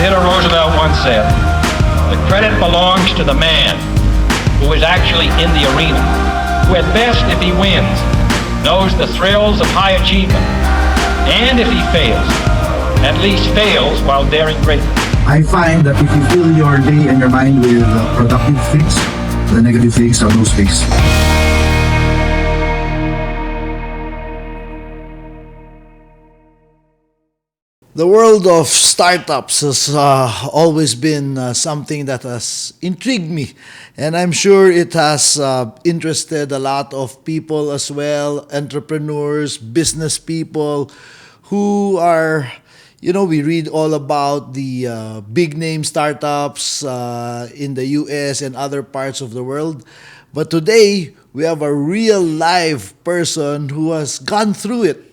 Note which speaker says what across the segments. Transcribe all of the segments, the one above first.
Speaker 1: Theodore Roosevelt once said, "The credit belongs to the man who is actually in the arena, who at best, if he wins, knows the thrills of high achievement, and if he fails, at least fails while daring greatly."
Speaker 2: I find that if you fill your day and your mind with productive things, the negative things are those things. The world of startups has always been something that has intrigued me, and I'm sure it has interested a lot of people as well, entrepreneurs, business people who are, we read all about the big name startups in the US and other parts of the world. But today, we have a real live person who has gone through it.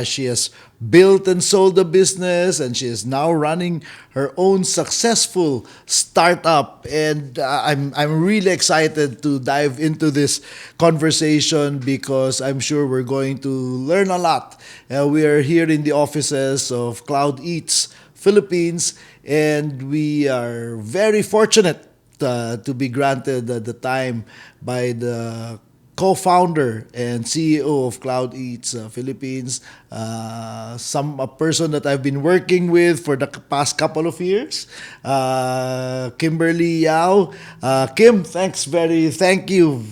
Speaker 2: She has built and sold a business, and she is now running her own successful startup. And I'm really excited to dive into this conversation because I'm sure we're going to learn a lot. We are here in the offices of CloudEats Philippines, and we are very fortunate to be granted the time by the co-founder and CEO of CloudEats Philippines, a person that I've been working with for the past couple of years, Kimberly Yao. Kim, thank you.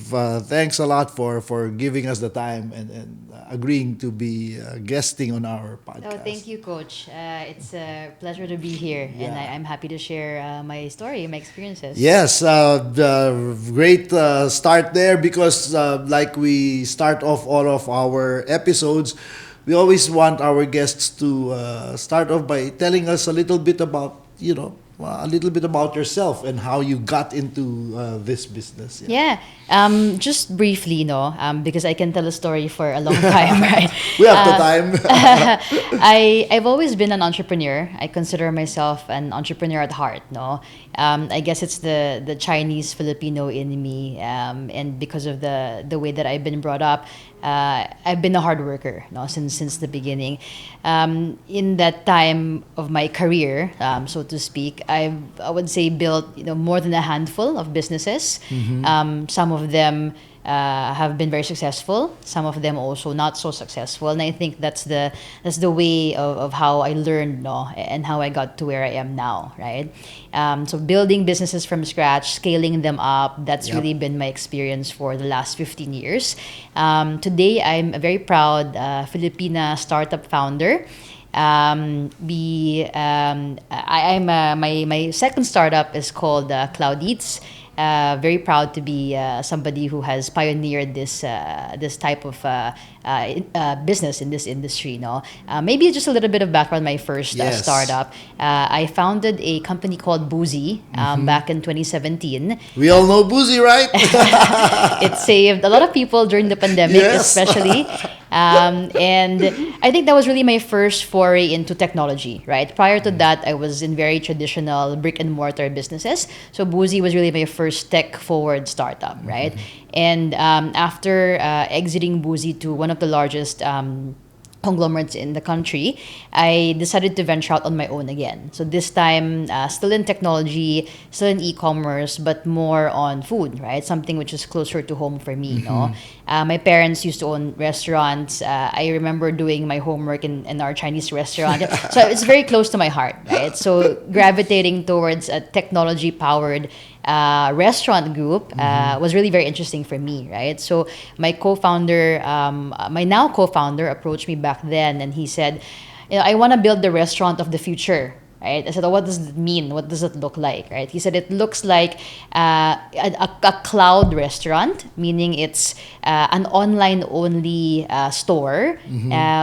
Speaker 2: Thanks a lot for giving us the time and agreeing to be guesting on our podcast.
Speaker 3: Oh, thank you, Coach. It's a pleasure to be here, and I'm happy to share my story, my experiences.
Speaker 2: Yes, the great start there because like we start off all of our episodes, we always want our guests to start off by telling us a little bit about, yourself and how you got into this business.
Speaker 3: Yeah. Just briefly, because I can tell a story for a long time, right?
Speaker 2: We have the time.
Speaker 3: I've always been an entrepreneur. I consider myself an entrepreneur at heart, no? I guess it's the Chinese Filipino in me, and because of the way that I've been brought up, I've been a hard worker, no, since the beginning. In that time of my career, so to speak, I would say built more than a handful of businesses. Some of them have been very successful. Some of them also not so successful, and I think that's the way of how I learned, and how I got to where I am now, right? So building businesses from scratch, scaling them up, that's really been my experience for the last 15 years. Today, I'm a very proud Filipina startup founder. My second startup is called CloudEats. Very proud to be somebody who has pioneered this type of business in this industry. Maybe just a little bit of background. My first startup, I founded a company called Boozy back in 2017.
Speaker 2: We all know Boozy, right?
Speaker 3: It saved a lot of people during the pandemic, especially. And I think that was really my first foray into technology, right? Prior to that, I was in very traditional brick and mortar businesses. So Boozy was really my first tech-forward startup, right? And after exiting Boozy to one of the largest conglomerates in the country, I decided to venture out on my own again. So this time, still in technology, still in e-commerce, but more on food, right? Something which is closer to home for me, My parents used to own restaurants. I remember doing my homework in our Chinese restaurant. So it's very close to my heart, right? So gravitating towards a technology-powered restaurant group was really very interesting for me, right? So my now co-founder approached me back then, and he said, I want to build the restaurant of the future. Right? I said, what does it mean? What does it look like? Right? He said, it looks like a cloud restaurant, meaning it's an online-only store.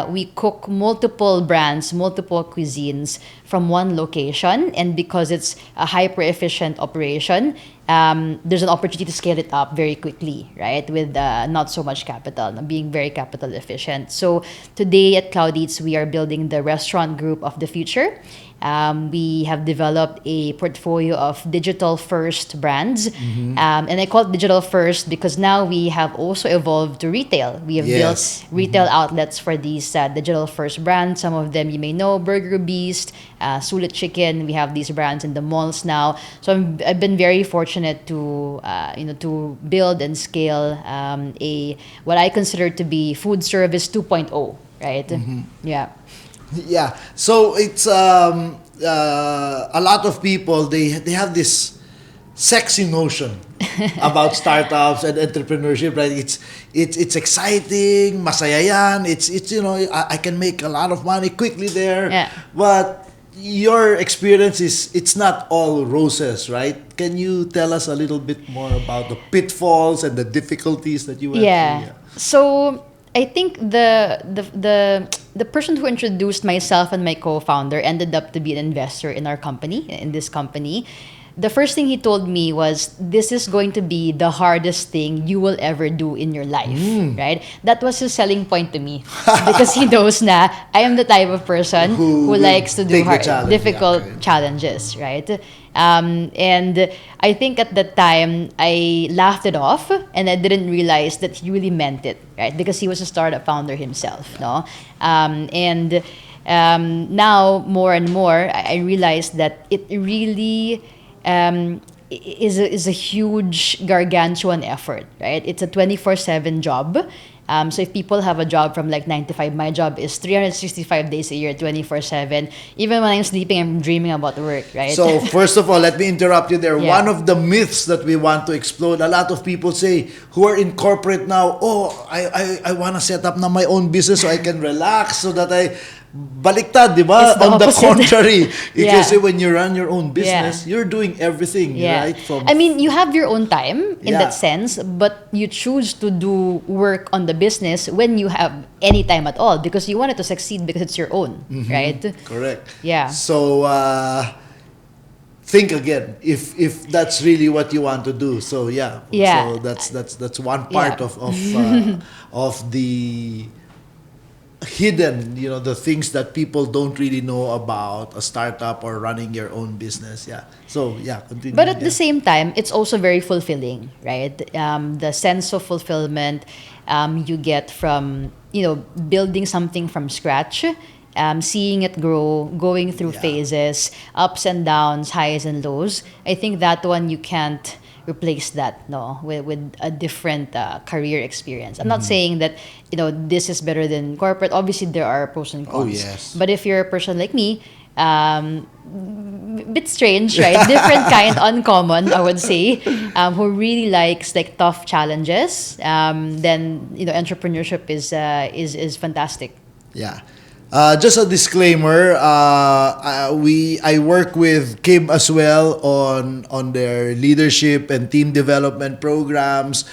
Speaker 3: We cook multiple brands, multiple cuisines from one location. And because it's a hyper-efficient operation, there's an opportunity to scale it up very quickly, right? With not so much capital, being very capital efficient. So today at CloudEats, we are building the restaurant group of the future. We have developed a portfolio of digital first brands. And I call it digital first because now we have also evolved to retail. We have built retail outlets for these digital first brands. Some of them you may know, Burger Beast, Sulit Chicken. We have these brands in the malls now. So I've been very fortunate to to build and scale a what I consider to be food service 2.0, right? Yeah.
Speaker 2: Yeah. So it's a lot of people they have this sexy notion about startups and entrepreneurship, right? It's exciting, masaya yan. It's I can make a lot of money quickly there.
Speaker 3: Yeah.
Speaker 2: But your experience it's not all roses, right? Can you tell us a little bit more about the pitfalls and the difficulties that you went through?
Speaker 3: Yeah. So I think the person who introduced myself and my co-founder ended up to be an investor in our company, in this company. The first thing he told me was, this is going to be the hardest thing you will ever do in your life, right? That was his selling point to me because he knows na I am the type of person who likes to do difficult challenges, right? And I think at that time, I laughed it off and I didn't realize that he really meant it, right? Because he was a startup founder himself, no? Now, more and more, I realized that it really is a huge gargantuan effort, right? It's a 24/7 job. So if people have a job from like 9 to 5, my job is 365 days a year, 24/7. Even when I'm sleeping, I'm dreaming about work, right?
Speaker 2: So first of all, let me interrupt you there.
Speaker 3: Yeah.
Speaker 2: One of the myths that we want to explode, a lot of people say who are in corporate now, I want to set up na my own business so I can relax, so that baliktad, di ba?
Speaker 3: It's the
Speaker 2: On the
Speaker 3: opposite.
Speaker 2: contrary.
Speaker 3: Yeah.
Speaker 2: Because when you run your own business, you're doing everything, right?
Speaker 3: I mean, you have your own time in
Speaker 2: Yeah.
Speaker 3: that sense, but you choose to do work on the business when you have any time at all because you want it to succeed because it's your own, right?
Speaker 2: Correct.
Speaker 3: Yeah.
Speaker 2: So think again if that's really what you want to do. So
Speaker 3: Yeah.
Speaker 2: So that's one part of the hidden, the things that people don't really know about a startup or running your own business. Continue.
Speaker 3: But at the same time, it's also very fulfilling, right? The sense of fulfillment you get from building something from scratch, seeing it grow, going through phases, ups and downs, highs and lows. I think that one you can't replace that with a different career experience. I'm not saying that this is better than corporate. Obviously there are pros and cons.
Speaker 2: Oh, yes.
Speaker 3: But if you're a person like me, bit strange, right? Different kind, uncommon, I would say, who really likes like tough challenges, then entrepreneurship is fantastic.
Speaker 2: Yeah. Just a disclaimer, I work with Kim as well on their leadership and team development programs.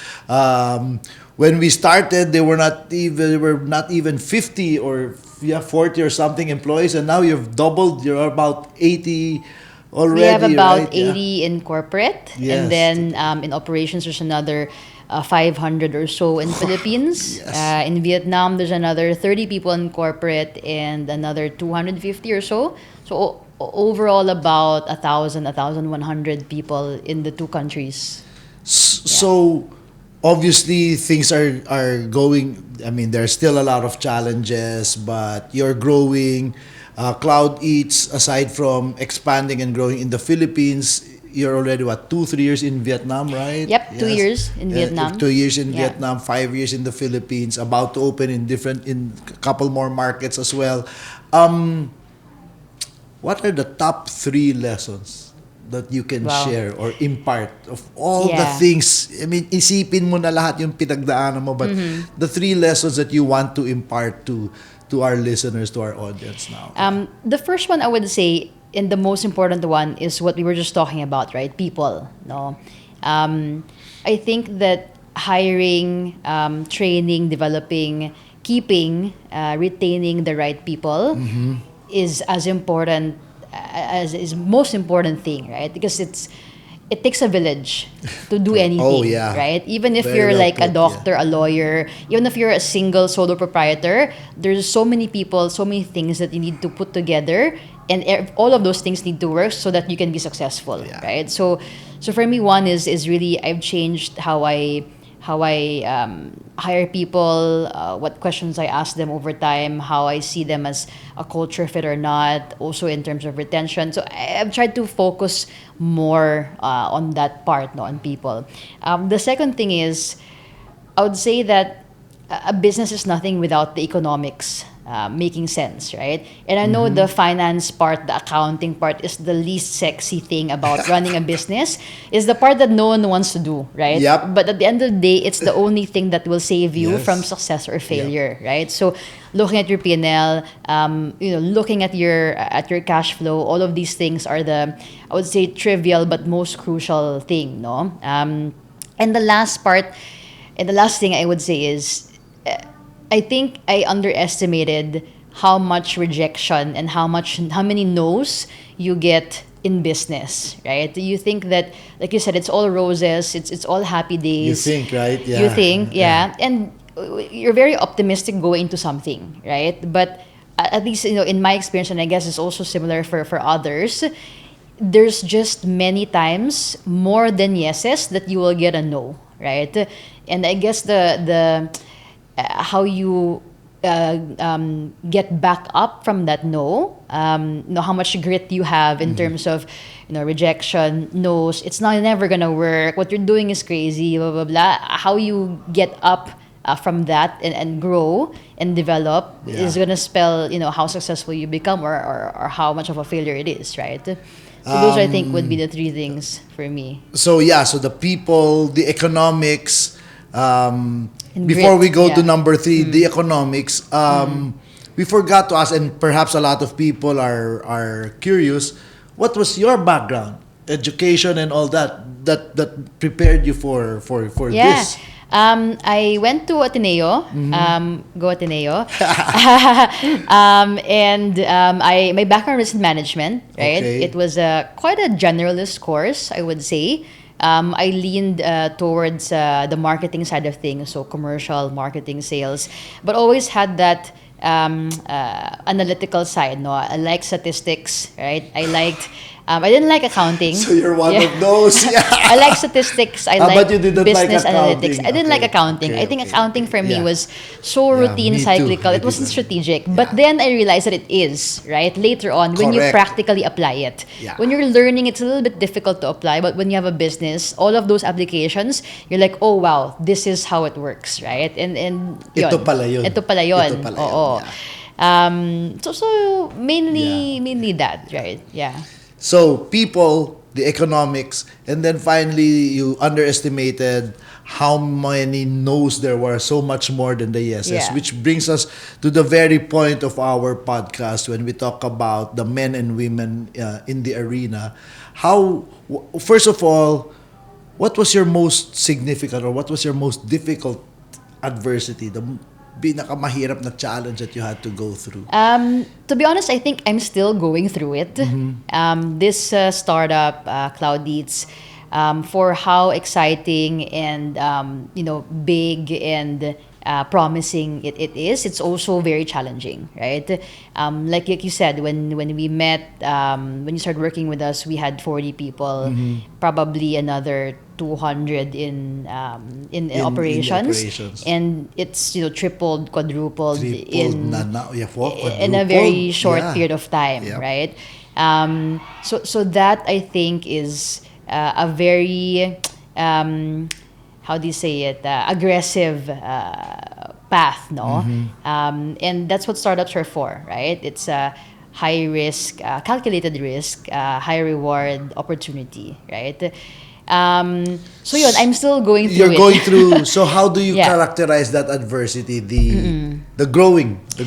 Speaker 2: When we started, they were not even 50 or 40 or something employees, and now you've doubled. You're about 80 already.
Speaker 3: We have about
Speaker 2: right?
Speaker 3: 80 in corporate,
Speaker 2: Yes.
Speaker 3: and then in operations there's another 500 or so in Philippines.
Speaker 2: Yes.
Speaker 3: In Vietnam, there's another 30 people in corporate and another 250 or so. So overall, about 1,100 people in the two countries.
Speaker 2: So obviously things are going. I mean, there's still a lot of challenges, but you're growing. CloudEats, aside from expanding and growing in the Philippines, you're already 2-3 years in Vietnam, right?
Speaker 3: Yep, 2 years in Vietnam.
Speaker 2: 2 years in
Speaker 3: Yeah.
Speaker 2: Vietnam, 5 years in the Philippines, about to open in a couple more markets as well. What are the top 3 lessons that you can share or impart of all the things? I mean, isipin mo na lahat yung pinagdaanan mo, but the 3 lessons that you want to impart to our listeners, to our audience now.
Speaker 3: The first one I would say, and the most important one, is what we were just talking about, right? People. No, I think that hiring, training, developing, keeping, retaining the right people is as important is most important thing, right? Because it takes a village to do anything, right? Even if
Speaker 2: Very
Speaker 3: you're
Speaker 2: well
Speaker 3: like a
Speaker 2: put,
Speaker 3: doctor, a lawyer, even if you're a single solo proprietor, there's so many people, so many things that you need to put together and all of those things need to work so that you can be successful, right? So for me, one is really I've changed how I hire people, what questions I ask them over time, how I see them as a culture fit or not, also in terms of retention. So I've tried to focus more on that part, no, on people. The second thing is, I would say that a business is nothing without the economics making sense, right? And I know the finance part, the accounting part is the least sexy thing about running a business. Is the part that no one wants to do, right?
Speaker 2: Yep.
Speaker 3: But at the end of the day, it's the only thing that will save you
Speaker 2: Yes.
Speaker 3: from success or failure, right? So looking at your P&L, looking at your cash flow, all of these things are I would say, trivial but most crucial thing, no? And the last thing I would say is, I think I underestimated how much rejection and how many no's you get in business, right? You think that, like you said, it's all roses, it's all happy days.
Speaker 2: You think, right? Yeah.
Speaker 3: You think, yeah. And you're very optimistic going into something, right? But at least, in my experience, and I guess it's also similar for others, there's just many times more than yeses that you will get a no, right? And I guess the how you get back up from that no, how much grit you have in terms of rejection, no's, it's never gonna work, what you're doing is crazy, blah blah blah. How you get up from that and grow and develop is gonna spell how successful you become or how much of a failure it is, right? So those I think would be the three things for me.
Speaker 2: So the people, the economics.
Speaker 3: And
Speaker 2: Before
Speaker 3: grit,
Speaker 2: we go to
Speaker 3: yeah.
Speaker 2: number 3, the economics. We forgot to ask, and perhaps a lot of people are curious. What was your background, education, and all that prepared you for this?
Speaker 3: I went to Ateneo. Go Ateneo. My background is in management, right?
Speaker 2: Okay.
Speaker 3: It was quite a generalist course, I would say. I leaned towards the marketing side of things, so commercial, marketing, sales, but always had that analytical side. No, I like statistics, right? I didn't like accounting.
Speaker 2: So you're one of those. Yeah.
Speaker 3: I like statistics. I like
Speaker 2: but you didn't like
Speaker 3: business
Speaker 2: accounting.
Speaker 3: analytics. I didn't like accounting. I think accounting for me was so routine,
Speaker 2: me too.
Speaker 3: cyclical.
Speaker 2: I
Speaker 3: It wasn't
Speaker 2: didn't.
Speaker 3: strategic. But then I realized that it is, right? Later on, when you
Speaker 2: Correct.
Speaker 3: practically apply it.
Speaker 2: Yeah.
Speaker 3: When you're learning, it's a little bit difficult to apply. But when you have a business, all of those applications, you're like, oh wow, this is how it works, right? And
Speaker 2: Ito pala yun.
Speaker 3: Ito pala yun.
Speaker 2: Ito pala yun,
Speaker 3: Oo.
Speaker 2: yeah.
Speaker 3: So mainly that, right? Yeah.
Speaker 2: So people, the economics, and then finally you underestimated how many no's there were, so much more than the yeses,
Speaker 3: Yeah.
Speaker 2: which brings us to the very point of our podcast when we talk about the men and women in the arena. First of all, what was your most significant or what was your most difficult adversity, the pinakamahirap na challenge that you had to go through?
Speaker 3: To be honest, I think I'm still going through it. This startup, CloudEats, for how exciting and big and promising it is, it's also very challenging, right? Like you said, when we met, when you started working with us, we had 40 people, probably another 200 in operations, and it's tripled, quadrupled in a very short period of time, right? So that I think is a very how do you say it, aggressive path, no? And that's what startups are for, right? It's a high risk, calculated risk, high reward opportunity, right? So yun, I'm still going through
Speaker 2: You're
Speaker 3: it.
Speaker 2: going through. So how do you
Speaker 3: Yeah.
Speaker 2: characterize that adversity? The growing, or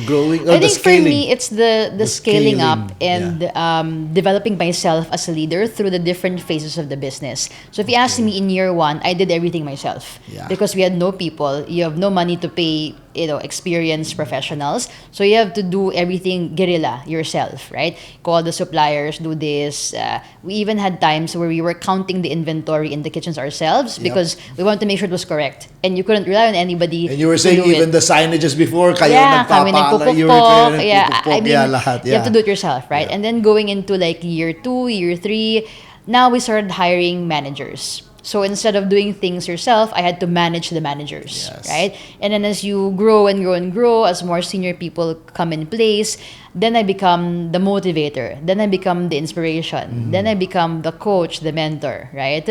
Speaker 3: I
Speaker 2: the
Speaker 3: think for
Speaker 2: scaling?
Speaker 3: me, it's the scaling up
Speaker 2: scaling,
Speaker 3: and developing myself as a leader through the different phases of the business. So if you ask me in year 1, I did everything myself because we had no people. You have no money to pay experienced professionals. So you have to do everything guerrilla yourself, right? Call the suppliers, do this. We even had times where we were counting the inventory in the kitchens ourselves because we wanted to make sure it was correct. And you couldn't rely on anybody.
Speaker 2: And you were
Speaker 3: to
Speaker 2: saying
Speaker 3: do
Speaker 2: even
Speaker 3: it.
Speaker 2: the signages before, kayo
Speaker 3: kami nagpupukpok.
Speaker 2: Yeah,
Speaker 3: I mean,
Speaker 2: lahat.
Speaker 3: you have to do it yourself, right?
Speaker 2: Yeah.
Speaker 3: And then going into like year 2, year 3, now we started hiring managers. So instead of doing things yourself, I had to manage the managers,
Speaker 2: Yes.
Speaker 3: right? And then as you grow and grow and grow, as more senior people come in place, then I become the motivator. Then I become the inspiration. Then I become the coach, the mentor, right?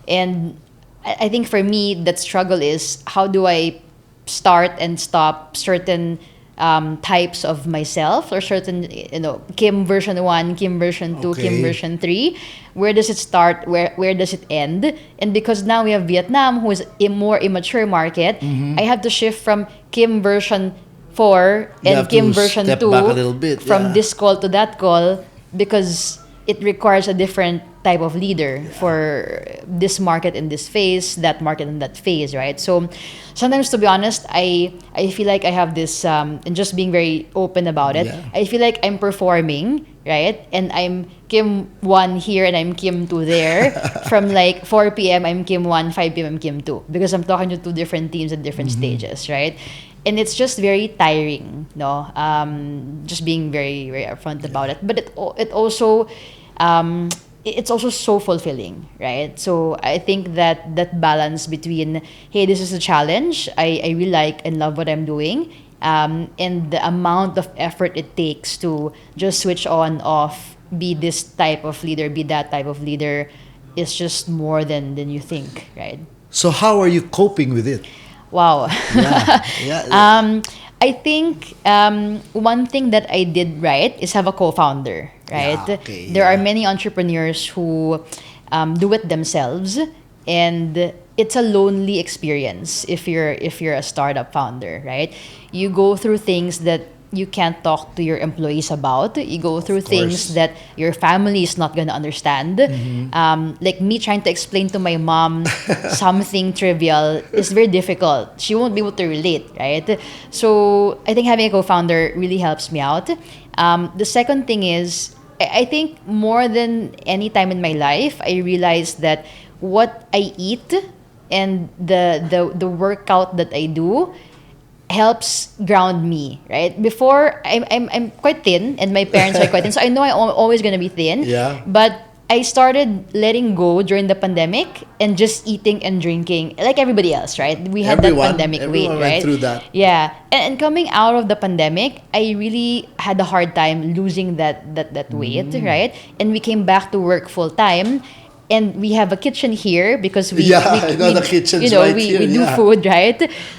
Speaker 3: And I think for me, that struggle is how do I start and stop certain types of myself, or certain, Kim version 1, Kim version 2, Kim
Speaker 2: Okay.
Speaker 3: version 3. Where does it start? Where does it end? And because now we have Vietnam, who is a more immature market, I have to shift from Kim version 4
Speaker 2: You
Speaker 3: and
Speaker 2: have
Speaker 3: Kim
Speaker 2: to
Speaker 3: version
Speaker 2: step
Speaker 3: 2
Speaker 2: back a little bit,
Speaker 3: from
Speaker 2: yeah.
Speaker 3: this call to that call, because it requires a different type of leader for this market in this phase, that market in that phase, right? So sometimes, to be honest, I feel like I have this, and just being very open about it,
Speaker 2: Yeah.
Speaker 3: I feel like I'm performing, right? And I'm Kim 1 here and I'm Kim 2 there. From like 4 p.m. I'm Kim 1, 5 p.m. I'm Kim 2. Because I'm talking to two different teams at different stages, right? And it's just very tiring, no? Just being very, very upfront about it. But it also, it's also so fulfilling, right? So I think that balance between, hey, this is a challenge, I really like and love what I'm doing, and the amount of effort it takes to just switch on, off, be this type of leader, be that type of leader, is just more than you think, right?
Speaker 2: So how are you coping with it?
Speaker 3: Wow.
Speaker 2: Yeah.
Speaker 3: I think one thing that I did right is have a co-founder, right?
Speaker 2: Yeah, okay,
Speaker 3: There are
Speaker 2: yeah.
Speaker 3: many entrepreneurs who do it themselves, and it's a lonely experience if you're a startup founder, right? You go through things that you can't talk to your employees about. You go through things that your family is not gonna understand. Like me trying to explain to my mom something trivial is very difficult. She won't be able to relate, right? So I think having a co-founder really helps me out. The second thing is, I think more than any time in my life, I realized that what I eat and the workout that I do helps ground me, right? Before, I'm quite thin, and my parents are quite thin, so I know I'm always gonna be thin.
Speaker 2: Yeah.
Speaker 3: But I started letting go during the pandemic and just eating and drinking like everybody else, right? We had that pandemic weight,
Speaker 2: Everyone
Speaker 3: right?
Speaker 2: went through that.
Speaker 3: Yeah, and coming out of the pandemic, I really had a hard time losing that weight, right? And we came back to work full time. And we have a kitchen here because we,
Speaker 2: Yeah, I know the kitchen's right
Speaker 3: we
Speaker 2: here,
Speaker 3: do
Speaker 2: yeah.
Speaker 3: food, right?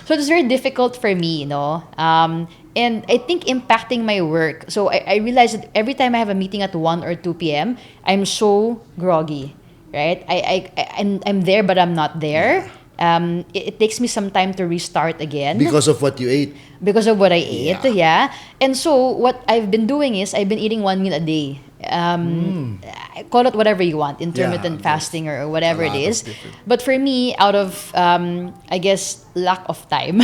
Speaker 3: So it's very difficult for me, and I think impacting my work. So I realized that every time I have a meeting at 1 or 2 p.m., I'm so groggy, right? I'm there, but I'm not there. It takes me some time to restart again
Speaker 2: Because of what you ate.
Speaker 3: because of what I ate,
Speaker 2: Yeah.
Speaker 3: yeah. And so what I've been doing is I've been eating one meal a day. Call it whatever you want, intermittent
Speaker 2: Yeah,
Speaker 3: fasting or whatever
Speaker 2: a
Speaker 3: it
Speaker 2: lot
Speaker 3: is.
Speaker 2: of different-
Speaker 3: But for me, out of I guess lack of time,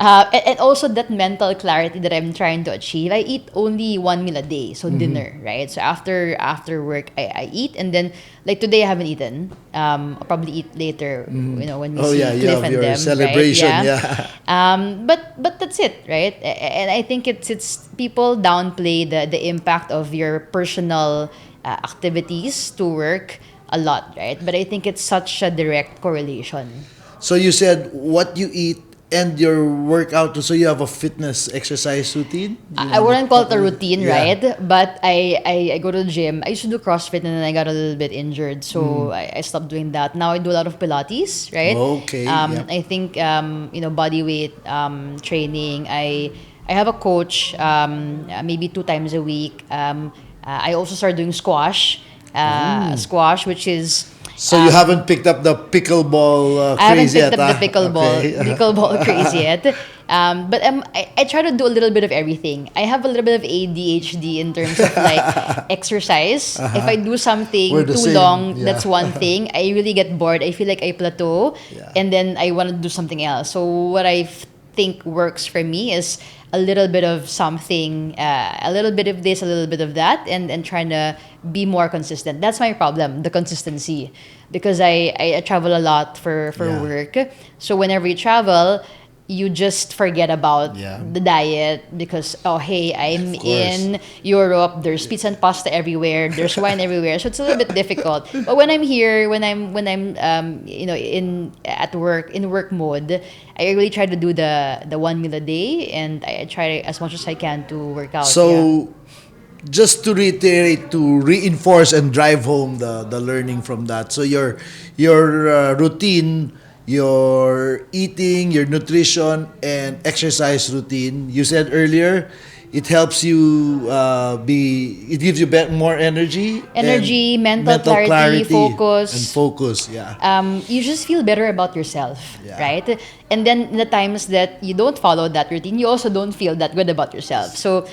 Speaker 3: and also that mental clarity that I'm trying to achieve, I eat only one meal a day, so dinner, right? So after work, I eat, and then like today I haven't eaten. I'll probably eat later, when we
Speaker 2: Oh
Speaker 3: see
Speaker 2: yeah, you
Speaker 3: Cliff
Speaker 2: have
Speaker 3: and
Speaker 2: your
Speaker 3: them,
Speaker 2: celebration,
Speaker 3: right?
Speaker 2: yeah.
Speaker 3: But that's it, right? And I think it's people downplay the impact of your personal activities to work a lot, right? But I think it's such a direct correlation.
Speaker 2: So you said what you eat and your workout, so you have a fitness exercise routine? Do you
Speaker 3: I
Speaker 2: wanna
Speaker 3: wouldn't call it
Speaker 2: talk
Speaker 3: a
Speaker 2: about-
Speaker 3: routine,
Speaker 2: Yeah.
Speaker 3: right? But I go to the gym. I used to do CrossFit and then I got a little bit injured, so I stopped doing that. Now I do a lot of Pilates, right?
Speaker 2: Okay, yep.
Speaker 3: I think body weight training. I have a coach maybe 2 times a week. I also started doing squash. Squash, which is
Speaker 2: So you haven't picked up the pickleball
Speaker 3: I haven't
Speaker 2: craze
Speaker 3: picked
Speaker 2: yet,
Speaker 3: up
Speaker 2: ah?
Speaker 3: the pickleball
Speaker 2: Okay.
Speaker 3: pickleball craze yet. But I try to do a little bit of everything. I have a little bit of ADHD in terms of like exercise. If I do something
Speaker 2: We're the
Speaker 3: too
Speaker 2: same,
Speaker 3: long,
Speaker 2: yeah.
Speaker 3: that's one thing. I really get bored. I feel like I plateau,
Speaker 2: Yeah.
Speaker 3: and then I want to do something else. So what I think works for me is a little bit of something, a little bit of this, a little bit of that, and trying to be more consistent. That's my problem, the consistency, because I travel a lot for
Speaker 2: Yeah.
Speaker 3: work. So whenever you travel, you just forget about
Speaker 2: Yeah.
Speaker 3: the diet because, oh hey, I'm
Speaker 2: Of course.
Speaker 3: in Europe, there's pizza and pasta everywhere, there's wine everywhere, so it's a little bit difficult. But when I'm here, when I'm in at work, in work mode, I really try to do the one meal a day, and I try as much as I can to work out.
Speaker 2: So, just to reiterate, to reinforce and drive home the learning from that. So your routine, your eating, your nutrition and exercise routine. You said earlier, it helps you it gives you more energy,
Speaker 3: Energy,
Speaker 2: and
Speaker 3: mental clarity, focus.
Speaker 2: and focus. Yeah.
Speaker 3: You just feel better about yourself,
Speaker 2: Yeah.
Speaker 3: right? And then the times that you don't follow that routine, you also don't feel that good about yourself.
Speaker 2: So,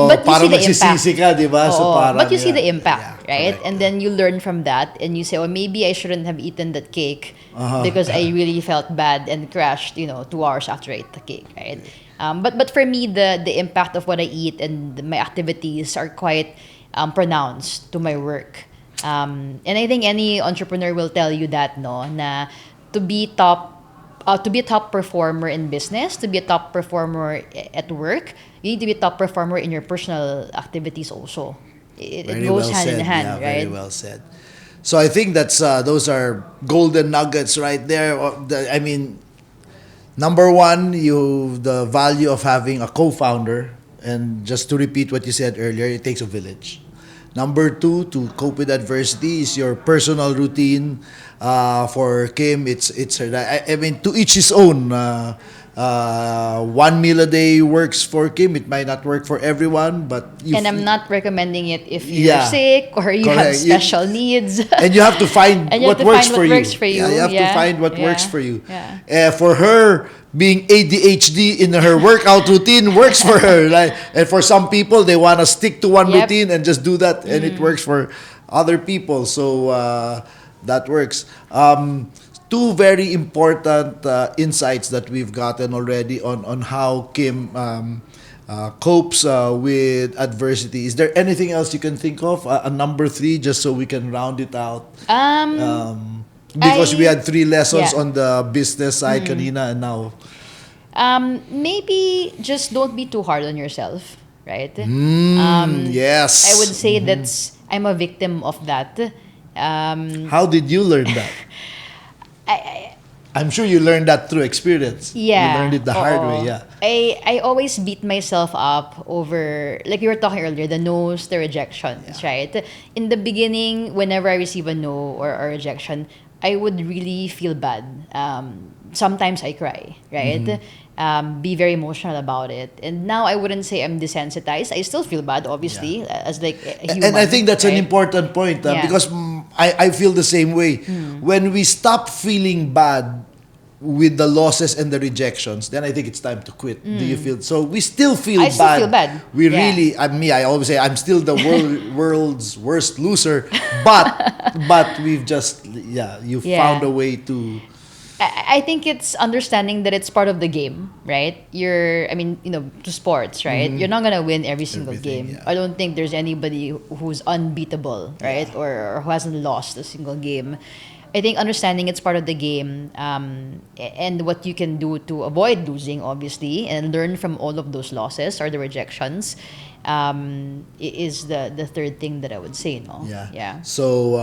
Speaker 3: but you
Speaker 2: parang
Speaker 3: see the
Speaker 2: nagsisisi ka, di ba? So,
Speaker 3: Oo,
Speaker 2: parang,
Speaker 3: but you see
Speaker 2: yeah.
Speaker 3: the impact,
Speaker 2: Yeah,
Speaker 3: right?
Speaker 2: correct,
Speaker 3: And
Speaker 2: yeah.
Speaker 3: then you learn from that, and you say, oh, maybe I shouldn't have eaten that cake because I really felt bad and crashed, 2 hours after I ate the cake, right? But for me, the impact of what I eat and my activities are quite pronounced to my work. And I think any entrepreneur will tell you that, no, na to be to be a top performer in business, to be a top performer at work, you need to be a top performer in your personal activities also. It
Speaker 2: Very
Speaker 3: goes
Speaker 2: well
Speaker 3: hand
Speaker 2: said.
Speaker 3: in hand,
Speaker 2: Yeah,
Speaker 3: right?
Speaker 2: very well said. So I think that's those are golden nuggets right there. I mean, number one, the value of having a co-founder, and just to repeat what you said earlier, it takes a village. Number two, to cope with adversity is your personal routine. For Kim, it's her. I mean, to each his own. One meal a day works for Kim. It might not work for everyone, but
Speaker 3: And I'm not recommending it if you're
Speaker 2: Yeah.
Speaker 3: sick or you have
Speaker 2: Correct.
Speaker 3: special needs.
Speaker 2: and you have to find
Speaker 3: And you have
Speaker 2: what
Speaker 3: to
Speaker 2: works
Speaker 3: find
Speaker 2: for
Speaker 3: what
Speaker 2: you.
Speaker 3: works for you.
Speaker 2: Yeah, you have to
Speaker 3: Yeah.
Speaker 2: find what
Speaker 3: Yeah.
Speaker 2: works for you.
Speaker 3: Yeah.
Speaker 2: For her, being ADHD in her workout routine works for her. And for some people, they want to stick to one
Speaker 3: Yep.
Speaker 2: routine and just do that, and it works for other people. So that works. Two very important insights that we've gotten already on how Kim copes with adversity. Is there anything else you can think of? A number three, just so we can round it out. Because we had three lessons
Speaker 3: Yeah.
Speaker 2: on the business side kanina, and now.
Speaker 3: Maybe just don't be too hard on yourself, right?
Speaker 2: Yes.
Speaker 3: I would say I'm a victim of that.
Speaker 2: How did you learn that? I'm sure you learned that through experience.
Speaker 3: Yeah.
Speaker 2: You learned it the hard
Speaker 3: Oo.
Speaker 2: way, yeah.
Speaker 3: I always beat myself up over, like you were talking earlier, the no's, the rejections, right? In the beginning, whenever I receive a no or a rejection, I would really feel bad. Sometimes I cry, right? Be very emotional about it. And now I wouldn't say I'm desensitized. I still feel bad, obviously, as like a human.
Speaker 2: And I think that's an
Speaker 3: right?
Speaker 2: important point
Speaker 3: Yeah.
Speaker 2: because I feel the same way. When we stop feeling bad with the losses and the rejections, then I think it's time to quit. Do you feel so? We still feel
Speaker 3: I
Speaker 2: bad.
Speaker 3: still feel bad.
Speaker 2: We
Speaker 3: Yeah.
Speaker 2: really, I always say I'm still the world's worst loser, but we've just you
Speaker 3: Yeah.
Speaker 2: found a way to.
Speaker 3: I think it's understanding that it's part of the game, right? To sports, right? You're not gonna win every single
Speaker 2: Everything,
Speaker 3: game.
Speaker 2: yeah.
Speaker 3: I don't think there's anybody who's unbeatable, right? Or who hasn't lost a single game. I think understanding it's part of the game, and what you can do to avoid losing, obviously, and learn from all of those losses or the rejections, is the third thing that I would say. No. Yeah.
Speaker 2: So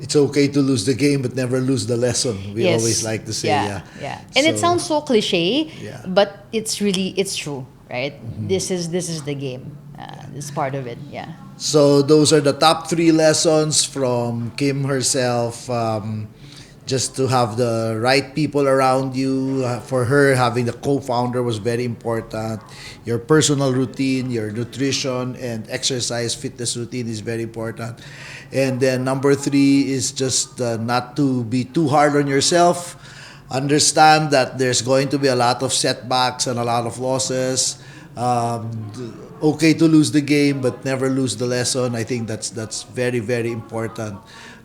Speaker 2: it's okay to lose the game, but never lose the lesson. We
Speaker 3: Yes.
Speaker 2: always like to say,
Speaker 3: Yeah. And it
Speaker 2: So-
Speaker 3: sounds so cliche,
Speaker 2: Yeah.
Speaker 3: but it's true, right? This is the game. It's part of it. Yeah.
Speaker 2: So those are the top three lessons from Kim herself. Just to have the right people around you. For her, having the co-founder was very important. Your personal routine, your nutrition and exercise fitness routine is very important. And then number three is just not to be too hard on yourself. Understand that there's going to be a lot of setbacks and a lot of losses. Okay to lose the game, but never lose the lesson. I think that's very, very important.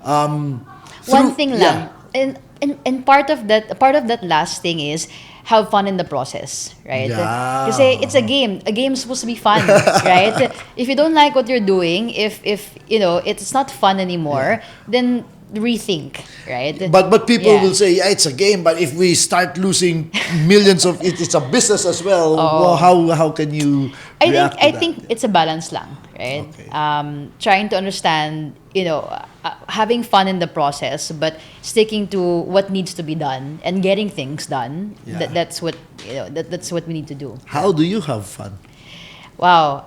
Speaker 3: One thing lang, and part of that last thing is have fun in the process, right?
Speaker 2: Yeah.
Speaker 3: Kasi it's a game. A game's supposed to be fun, right? If you don't like what you're doing, if it's not fun anymore, then rethink, right?
Speaker 2: But people
Speaker 3: Yeah.
Speaker 2: will say, yeah, it's a game. But if we start losing millions of it, it's a business as well. Well, how can you react to
Speaker 3: I
Speaker 2: that?
Speaker 3: think it's a balance lang, right?
Speaker 2: Okay.
Speaker 3: Trying to understand, having fun in the process, but sticking to what needs to be done and getting things done.
Speaker 2: Yeah.
Speaker 3: That's what that's what we need to do.
Speaker 2: How do you have fun?
Speaker 3: Wow.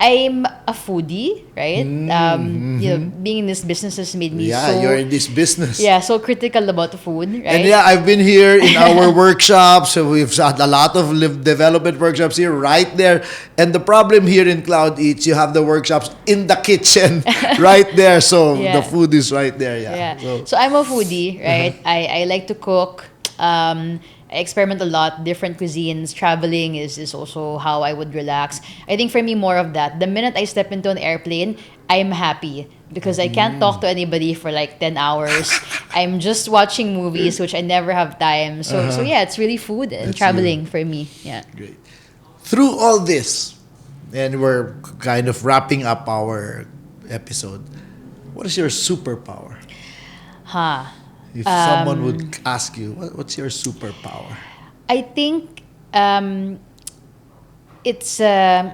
Speaker 3: I'm a foodie, right? Being in this business has made me
Speaker 2: Yeah, you're in this business.
Speaker 3: so critical about food, right?
Speaker 2: And yeah, I've been here in our workshops. So we've had a lot of development workshops here, right there. And the problem here in CloudEats, you have the workshops in the kitchen, right there. So
Speaker 3: Yeah.
Speaker 2: the food is right there.
Speaker 3: Yeah.
Speaker 2: Yeah.
Speaker 3: So I'm a foodie, right? I like to cook. I experiment a lot, different cuisines. Traveling is also how I would relax. I think for me, more of that. The minute I step into an airplane, I'm happy because I can't talk to anybody for like 10 hours. I'm just watching movies, which I never have time. So yeah, it's really food and
Speaker 2: That's
Speaker 3: traveling for me. Yeah.
Speaker 2: Great. Through all this, and we're kind of wrapping up our episode, what is your superpower? If someone would ask you, what's your superpower?
Speaker 3: I think it's I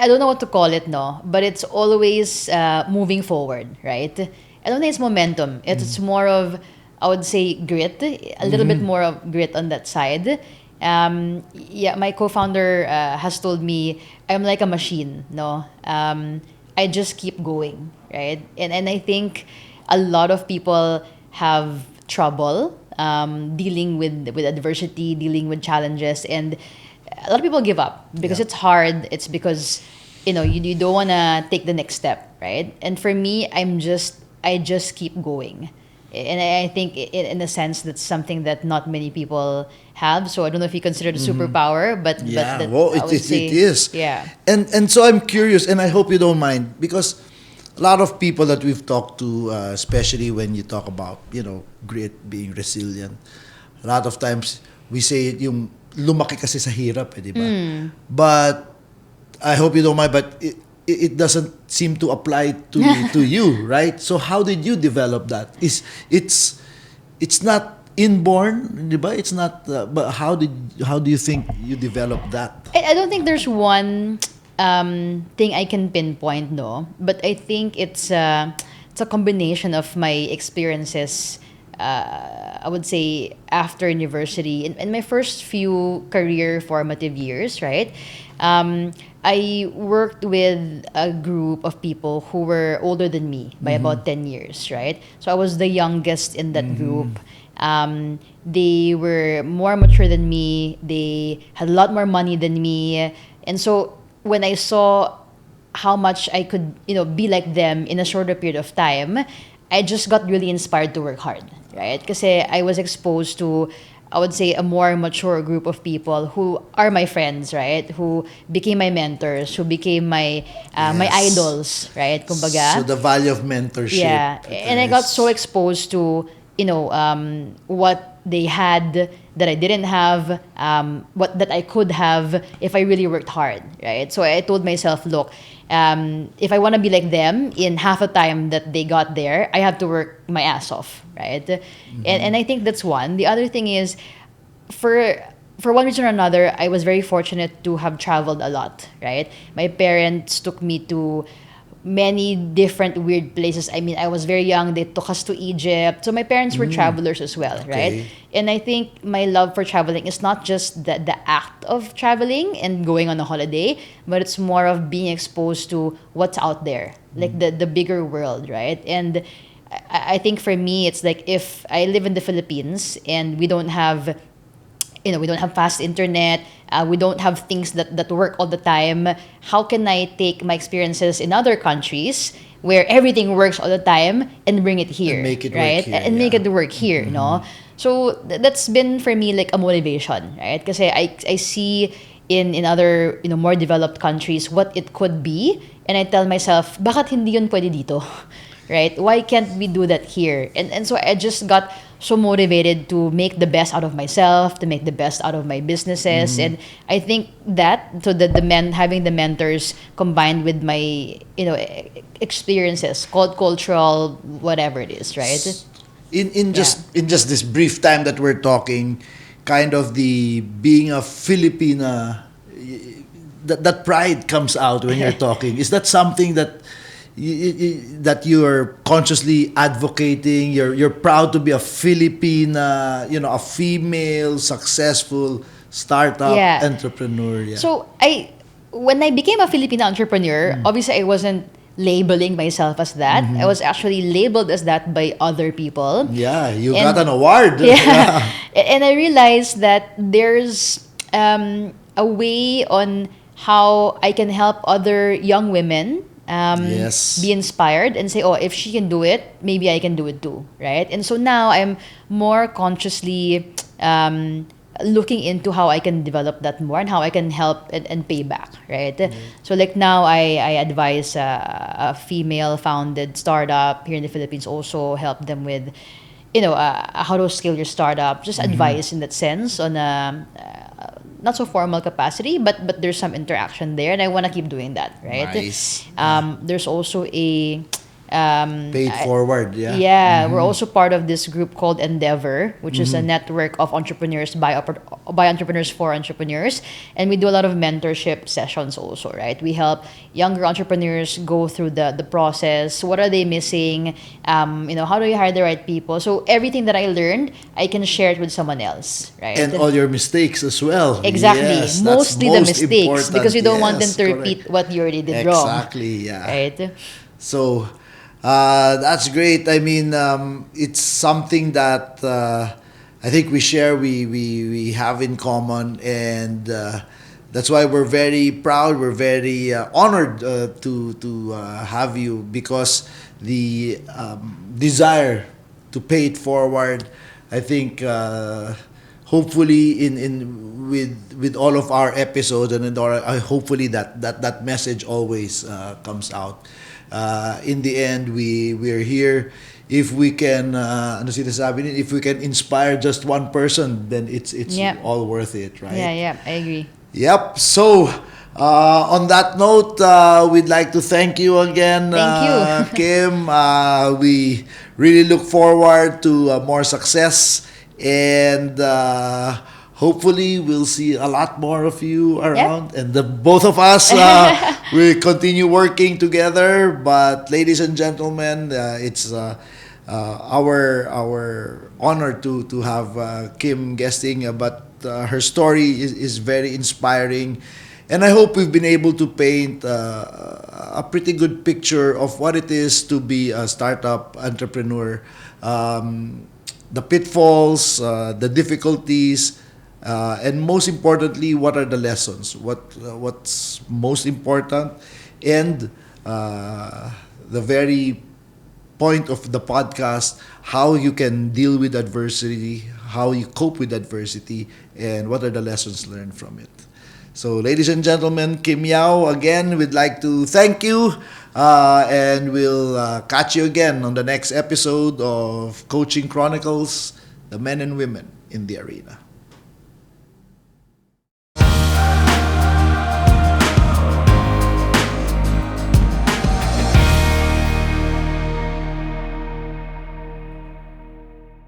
Speaker 3: don't know what to call it, no, but it's always moving forward, right? I don't think it's momentum. It's more of, I would say, grit, a little bit more of grit on that side. Yeah, my co-founder has told me I'm like a machine, no. I just keep going, right? And I think a lot of people have trouble dealing with adversity, dealing with challenges, and a lot of people give up because
Speaker 2: Yeah.
Speaker 3: it's hard. It's because you don't want to take the next step, right? And for me, I just keep going, and I think in a sense that's something that not many people have. So I don't know if you consider it a superpower, but
Speaker 2: Yeah,
Speaker 3: that,
Speaker 2: well,
Speaker 3: I would say,
Speaker 2: it is.
Speaker 3: Yeah.
Speaker 2: And so I'm curious, and I hope you don't mind, because a lot of people that we've talked to, especially when you talk about, grit, being resilient, a lot of times we say yung lumaki kasi sa hirap, di ba? But I hope you don't mind, but it doesn't seem to apply to you, right? So how did you develop that? It's not inborn, di ba? It's not. But how do you think you developed that?
Speaker 3: I don't think there's one thing I can pinpoint, no. But I think it's a combination of my experiences. I would say after university, in my first few career formative years, right? I worked with a group of people who were older than me by about 10 years, right? So I was the youngest in that group. They were more mature than me. They had a lot more money than me. And so when I saw how much I could, be like them in a shorter period of time, I just got really inspired to work hard, right? Because I was exposed to, I would say, a more mature group of people who are my friends, right? Who became my mentors, who became my my
Speaker 2: Yes.
Speaker 3: idols, right? Kumbaga.
Speaker 2: So the value of mentorship.
Speaker 3: Yeah, and I got so exposed to what they had that I didn't have, what that I could have if I really worked hard, right? So I told myself, look, if I want to be like them in half the time that they got there, I have to work my ass off, right? And I think that's one. The other thing is, for one reason or another, I was very fortunate to have traveled a lot, right? My parents took me to many different weird places. I mean, I was very young. They took us to Egypt. So my parents were travelers as well, right? And I think my love for traveling is not just the act of traveling and going on a holiday, but it's more of being exposed to what's out there, like the bigger world, right? And I think for me, it's like if I live in the Philippines and we don't have fast internet, we don't have things that work all the time. How can I take my experiences in other countries where everything works all the time and bring it here,
Speaker 2: And make it work
Speaker 3: right?
Speaker 2: here,
Speaker 3: And make
Speaker 2: yeah.
Speaker 3: it work here, no? So that's been for me like a motivation, right? Because I see in other more developed countries what it could be, and I tell myself, bakit hindi yun pwede dito? Right? Why can't we do that here? And so I just got so motivated to make the best out of myself, to make the best out of my businesses. And I think that, so that having the mentors combined with my, experiences, cultural, whatever it is, right?
Speaker 2: In just this brief time that we're talking, kind of the being a Filipina, that pride comes out when you're talking. Is that something that that you're consciously advocating? You're proud to be a Filipina, a female successful startup entrepreneur. Yeah.
Speaker 3: So when I became a Filipino entrepreneur, obviously I wasn't labeling myself as that. I was actually labeled as that by other people.
Speaker 2: Yeah, you got an award.
Speaker 3: Yeah. And I realized that there's a way on how I can help other young women be inspired and say, oh, if she can do it, maybe I can do it too, right? And so now I'm more consciously looking into how I can develop that more and how I can help and pay back, right? So like now I advise a female-founded startup here in the Philippines, also help them with, how to scale your startup, just advice in that sense on a not so formal capacity, but there's some interaction there, and I want to keep doing that, right?
Speaker 2: Nice.
Speaker 3: There's also a
Speaker 2: paid forward,
Speaker 3: we're also part of this group called Endeavor, which is a network of entrepreneurs by entrepreneurs for entrepreneurs, and we do a lot of mentorship sessions also, right? We help younger entrepreneurs go through the process. What are they missing? How do you hire the right people? So everything that I learned, I can share it with someone else, right?
Speaker 2: And all your mistakes as well.
Speaker 3: Exactly.
Speaker 2: Yes,
Speaker 3: Mostly the mistakes,
Speaker 2: important.
Speaker 3: because you don't want them to repeat what you already did wrong.
Speaker 2: Exactly, yeah.
Speaker 3: Right?
Speaker 2: So that's great. I mean, it's something that I think we share, we have in common, and that's why we're very proud, we're very honored to have you, because the desire to pay it forward, I think hopefully in with all of our episodes, and hopefully that message always comes out. In the end, we're here. If we can, if we can inspire just one person, then it's all worth it, right?
Speaker 3: Yeah, I agree.
Speaker 2: Yep. So, on that note, we'd like to thank you again,
Speaker 3: Thank you.
Speaker 2: Kim. We really look forward to more success, and hopefully we'll see a lot more of you around, and both of us we continue working together. But ladies and gentlemen, it's our honor to have Kim guesting, but her story is very inspiring, and I hope we've been able to paint a pretty good picture of what it is to be a startup entrepreneur, the pitfalls, the difficulties, and most importantly, what are the lessons? What's most important, and the very point of the podcast, how you can deal with adversity, how you cope with adversity, and what are the lessons learned from it. So, ladies and gentlemen, Kim Yao, again, we'd like to thank you, and we'll catch you again on the next episode of Coaching Chronicles, the men and women in the arena.